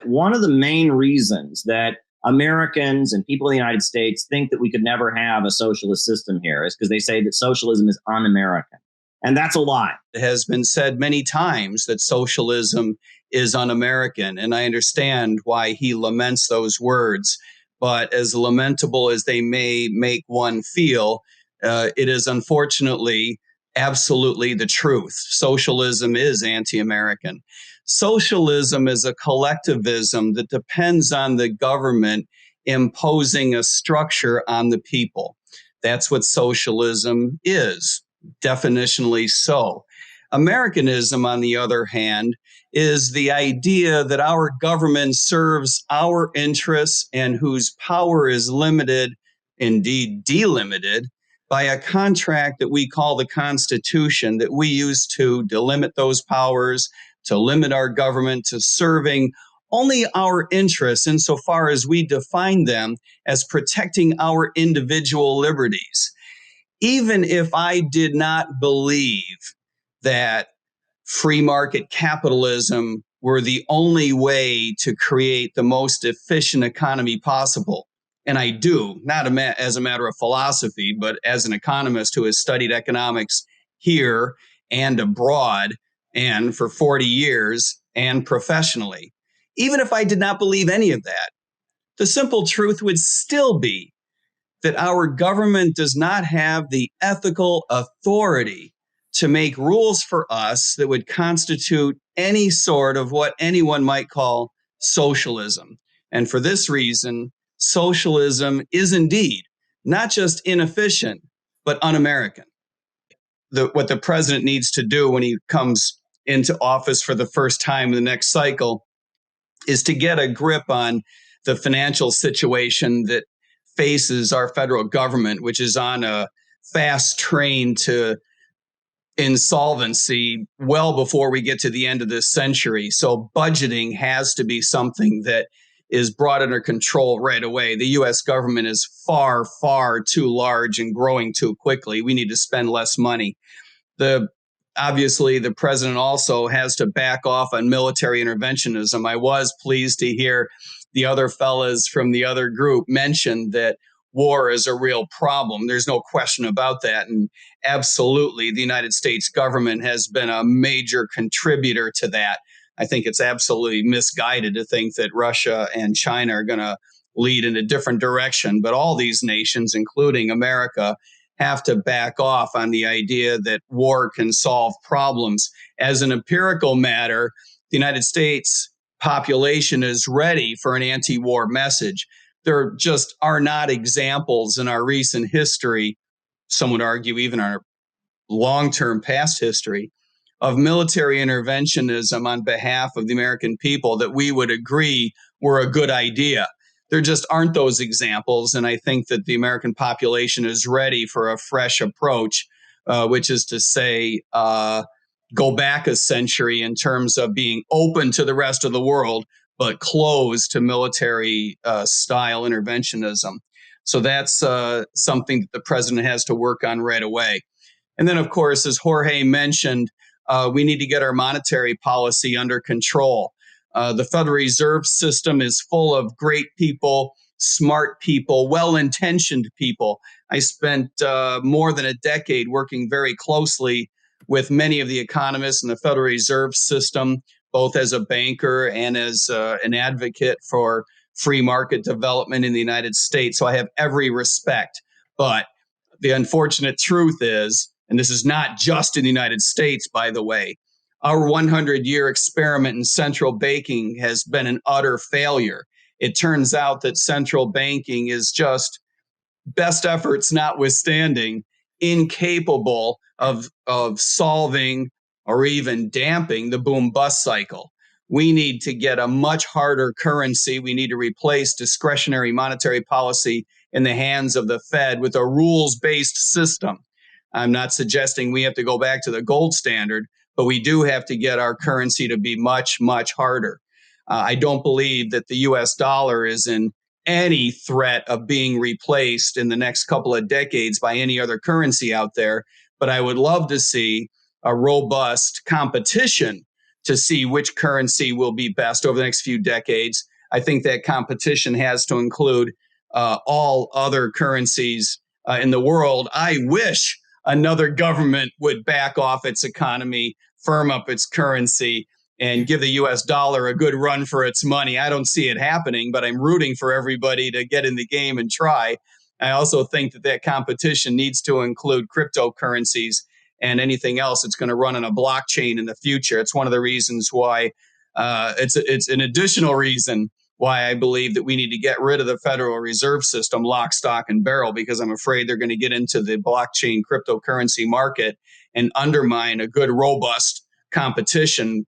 one of the main reasons that Americans and people in the United States think that we could never have a socialist system here is because they say that socialism is un-American. And that's a lie. It has been said many times that socialism is un-American, and I understand why he laments those words. But as lamentable as they may make one feel, it is unfortunately absolutely the truth. Socialism is anti-American. Socialism is a collectivism that depends on the government imposing a structure on the people. That's what socialism is, definitionally so. Americanism, on the other hand, is the idea that our government serves our interests and whose power is limited, indeed delimited, by a contract that we call the Constitution, that we use to delimit those powers, to limit our government to serving only our interests insofar as we define them as protecting our individual liberties. Even if I did not believe that free market capitalism were the only way to create the most efficient economy possible, and I do, not as a matter of philosophy, but as an economist who has studied economics here and abroad and for 40 years and professionally, even if I did not believe any of that, the simple truth would still be that our government does not have the ethical authority to make rules for us that would constitute any sort of what anyone might call socialism. And for this reason, socialism is indeed not just inefficient, but un-American. What the president needs to do when he comes into office for the first time in the next cycle is to get a grip on the financial situation that faces our federal government, which is on a fast train to insolvency well before we get to the end of this century. So budgeting has to be something that is brought under control right away. The U.S. government is far, far too large and growing too quickly. We need to spend less money. Obviously, the president also has to back off on military interventionism. I was pleased to hear the other fellas from the other group mention that war is a real problem. There's no question about that. And absolutely, the United States government has been a major contributor to that. I think it's absolutely misguided to think that Russia and China are going to lead in a different direction. But all these nations, including America, have to back off on the idea that war can solve problems. As an empirical matter, the United States population is ready for an anti-war message. There just are not examples in our recent history, some would argue even our long-term past history, of military interventionism on behalf of the American people that we would agree were a good idea. There just aren't those examples, and I think that the American population is ready for a fresh approach, which is to say, go back a century in terms of being open to the rest of the world, but closed to military-style interventionism. So that's something that the president has to work on right away. And then, of course, as Jorge mentioned, we need to get our monetary policy under control. The Federal Reserve System is full of great people, smart people, well-intentioned people. I spent more than a decade working very closely with many of the economists in the Federal Reserve System, both as a banker and as an advocate for free market development in the United States. So I have every respect. But the unfortunate truth is, and this is not just in the United States, by the way, our 100-year experiment in central banking has been an utter failure. It turns out that central banking is just, best efforts notwithstanding, incapable of solving or even damping the boom-bust cycle. We need to get a much harder currency. We need to replace discretionary monetary policy in the hands of the Fed with a rules-based system. I'm not suggesting we have to go back to the gold standard, but we do have to get our currency to be much, much harder. I don't believe that the U.S. dollar is in any threat of being replaced in the next couple of decades by any other currency out there, but I would love to see a robust competition to see which currency will be best over the next few decades. I think that competition has to include all other currencies in the world. I wish another government would back off its economy, firm up its currency, and give the US dollar a good run for its money. I don't see it happening, but I'm rooting for everybody to get in the game and try. I also think that competition needs to include cryptocurrencies and anything else that's going to run on a blockchain in the future. It's one of the reasons why it's an additional reason why I believe that we need to get rid of the Federal Reserve System lock, stock, and barrel, because I'm afraid they're going to get into the blockchain cryptocurrency market and undermine a good, robust competition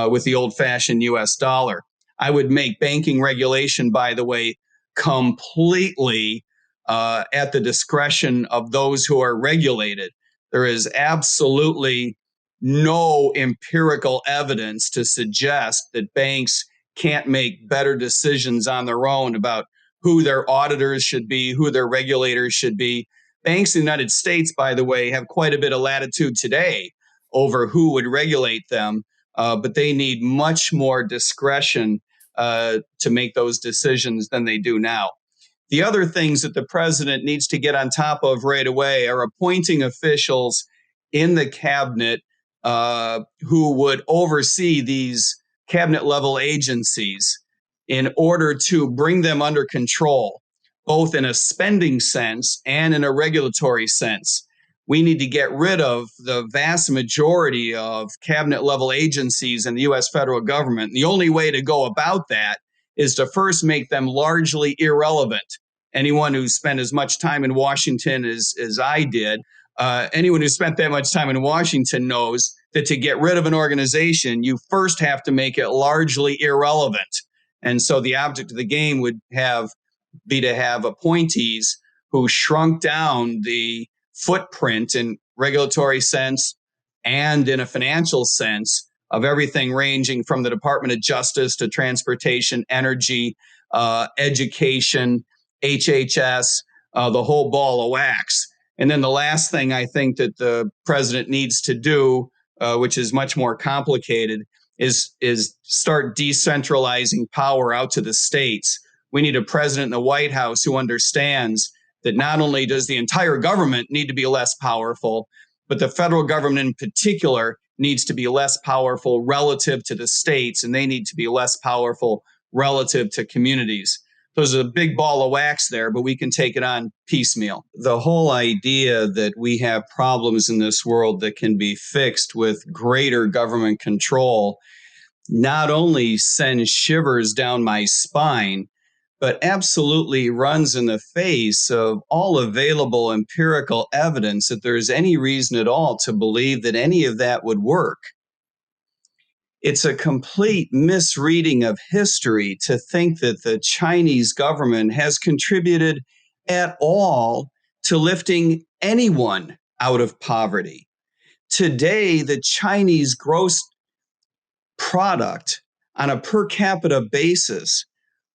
with the old-fashioned U.S. dollar. I would make banking regulation, by the way, completely at the discretion of those who are regulated. There is absolutely no empirical evidence to suggest that banks can't make better decisions on their own about who their auditors should be, who their regulators should be. Banks in the United States, by the way, have quite a bit of latitude today over who would regulate them, but they need much more discretion to make those decisions than they do now. The other things that the president needs to get on top of right away are appointing officials in the cabinet who would oversee these cabinet level agencies in order to bring them under control, both in a spending sense and in a regulatory sense. We need to get rid of the vast majority of cabinet level agencies in the U.S. federal government. The only way to go about that is to first make them largely irrelevant. Anyone who spent as much time in Washington as I did, anyone who spent that much time in Washington knows that to get rid of an organization, you first have to make it largely irrelevant. And so the object of the game would be to have appointees who shrunk down the footprint in regulatory sense and in a financial sense of everything ranging from the Department of Justice to transportation, energy, education, HHS, the whole ball of wax. And then the last thing I think that the president needs to do, which is much more complicated, is start decentralizing power out to the states. We need a president in the White House who understands that not only does the entire government need to be less powerful, but the federal government in particular needs to be less powerful relative to the states, and they need to be less powerful relative to communities. There's a big ball of wax there, but we can take it on piecemeal. The whole idea that we have problems in this world that can be fixed with greater government control not only sends shivers down my spine, but absolutely runs in the face of all available empirical evidence that there's any reason at all to believe that any of that would work. It's a complete misreading of history to think that the Chinese government has contributed at all to lifting anyone out of poverty. Today, the Chinese gross product on a per capita basis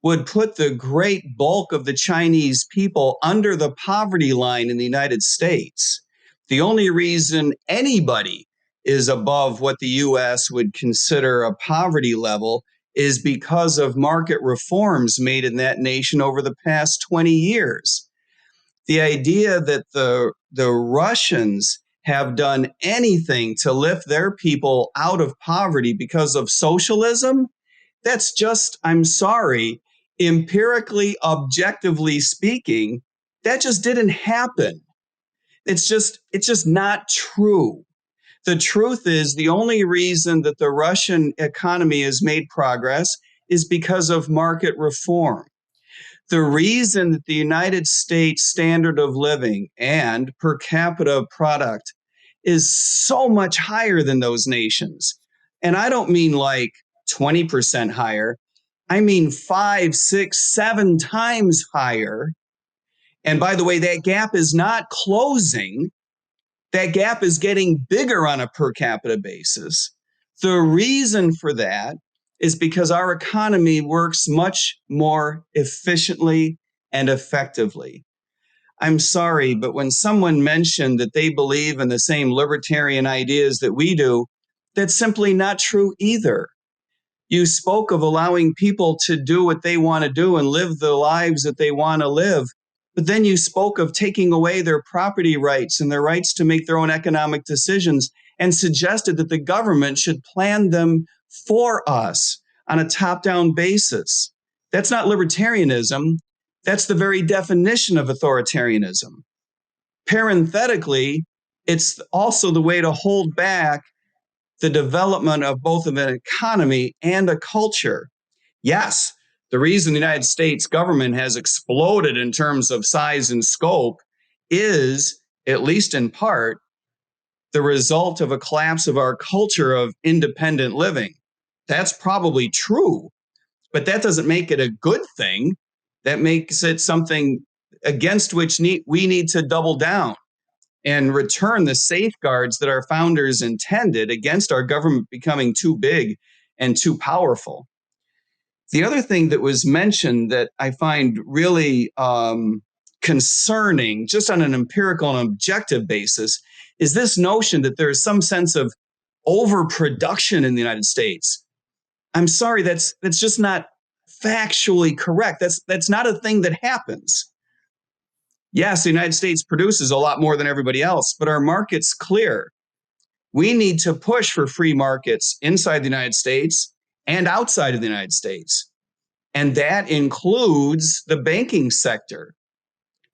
would put the great bulk of the Chinese people under the poverty line in the United States. The only reason anybody is above what the U.S. would consider a poverty level is because of market reforms made in that nation over the past 20 years. The idea that the Russians have done anything to lift their people out of poverty because of socialism, that's just, I'm sorry, empirically, objectively speaking, that just didn't happen. It's just not true. The truth is, the only reason that the Russian economy has made progress is because of market reform. The reason that the United States standard of living and per capita product is so much higher than those nations, and I don't mean like 20% higher, I mean 5, 6, 7 times higher. And by the way, that gap is not closing. That gap is getting bigger on a per capita basis. The reason for that is because our economy works much more efficiently and effectively. I'm sorry, but when someone mentioned that they believe in the same libertarian ideas that we do, That's simply not true either. You spoke of allowing people to do what they want to do and live the lives that they want to live. But then you spoke of taking away their property rights and their rights to make their own economic decisions and suggested that the government should plan them for us on a top-down basis. That's not libertarianism. That's the very definition of authoritarianism. Parenthetically, it's also the way to hold back the development of both of an economy and a culture. Yes, the reason the United States government has exploded in terms of size and scope is, at least in part, the result of a collapse of our culture of independent living. That's probably true, but that doesn't make it a good thing. That makes it something against which we need to double down and return the safeguards that our founders intended against our government becoming too big and too powerful. The other thing that was mentioned that I find really concerning, just on an empirical and objective basis, is this notion that there is some sense of overproduction in the United States. I'm sorry, that's just not factually correct. That's not a thing that happens. Yes, the United States produces a lot more than everybody else, but our market's clear. We need to push for free markets inside the United States and outside of the United States. And that includes the banking sector.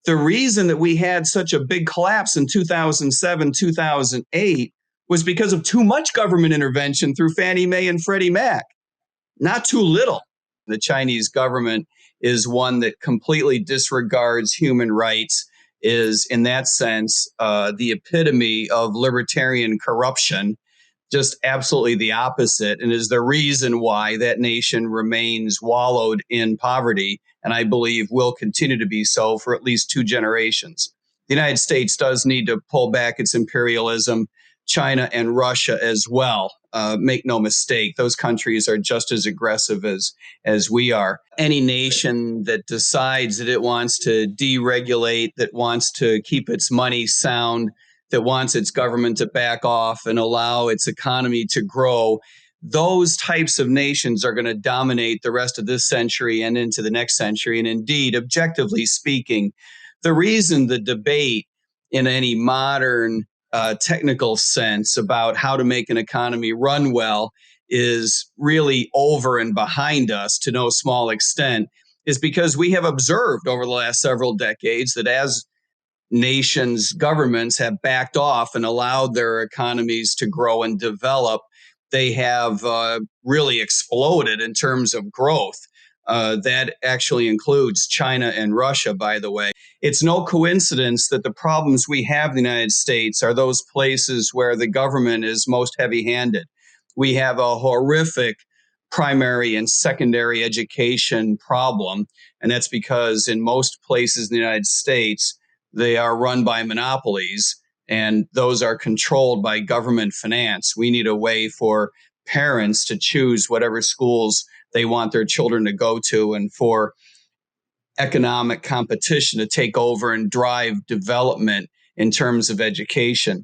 The reason that we had such a big collapse in 2007, 2008 was because of too much government intervention through Fannie Mae and Freddie Mac, not too little. The Chinese government is one that completely disregards human rights, is in that sense the epitome of libertarian corruption, just absolutely the opposite, and is the reason why that nation remains wallowed in poverty, and I believe will continue to be so for at least 2 generations. The United States does need to pull back its imperialism. China and Russia as well. Make no mistake, those countries are just as aggressive as we are. Any nation that decides that it wants to deregulate, that wants to keep its money sound, that wants its government to back off and allow its economy to grow, those types of nations are going to dominate the rest of this century and into the next century. And indeed, objectively speaking, the reason the debate in any modern technical sense about how to make an economy run well is really over and behind us to no small extent is because we have observed over the last several decades that as nations' governments have backed off and allowed their economies to grow and develop, they have really exploded in terms of growth. That actually includes China and Russia, by the way. It's no coincidence that the problems we have in the United States are those places where the government is most heavy-handed. We have a horrific primary and secondary education problem, and that's because in most places in the United States, they are run by monopolies, and those are controlled by government finance. We need a way for parents to choose whatever schools they want their children to go to, and for economic competition to take over and drive development in terms of education.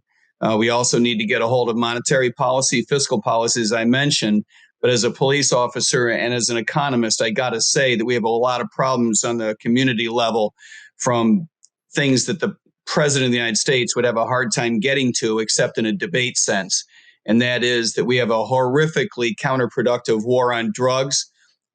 We also need to get a hold of monetary policy, fiscal policy, as I mentioned. But as a police officer and as an economist, I got to say that we have a lot of problems on the community level, from things that the president of the United States would have a hard time getting to, except in a debate sense. And that is that we have a horrifically counterproductive war on drugs.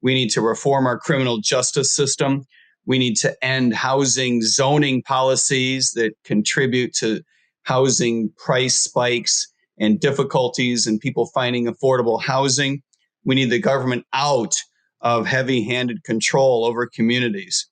We need to reform our criminal justice system. We need to end housing zoning policies that contribute to housing price spikes and difficulties and people finding affordable housing. We need the government out of heavy-handed control over communities.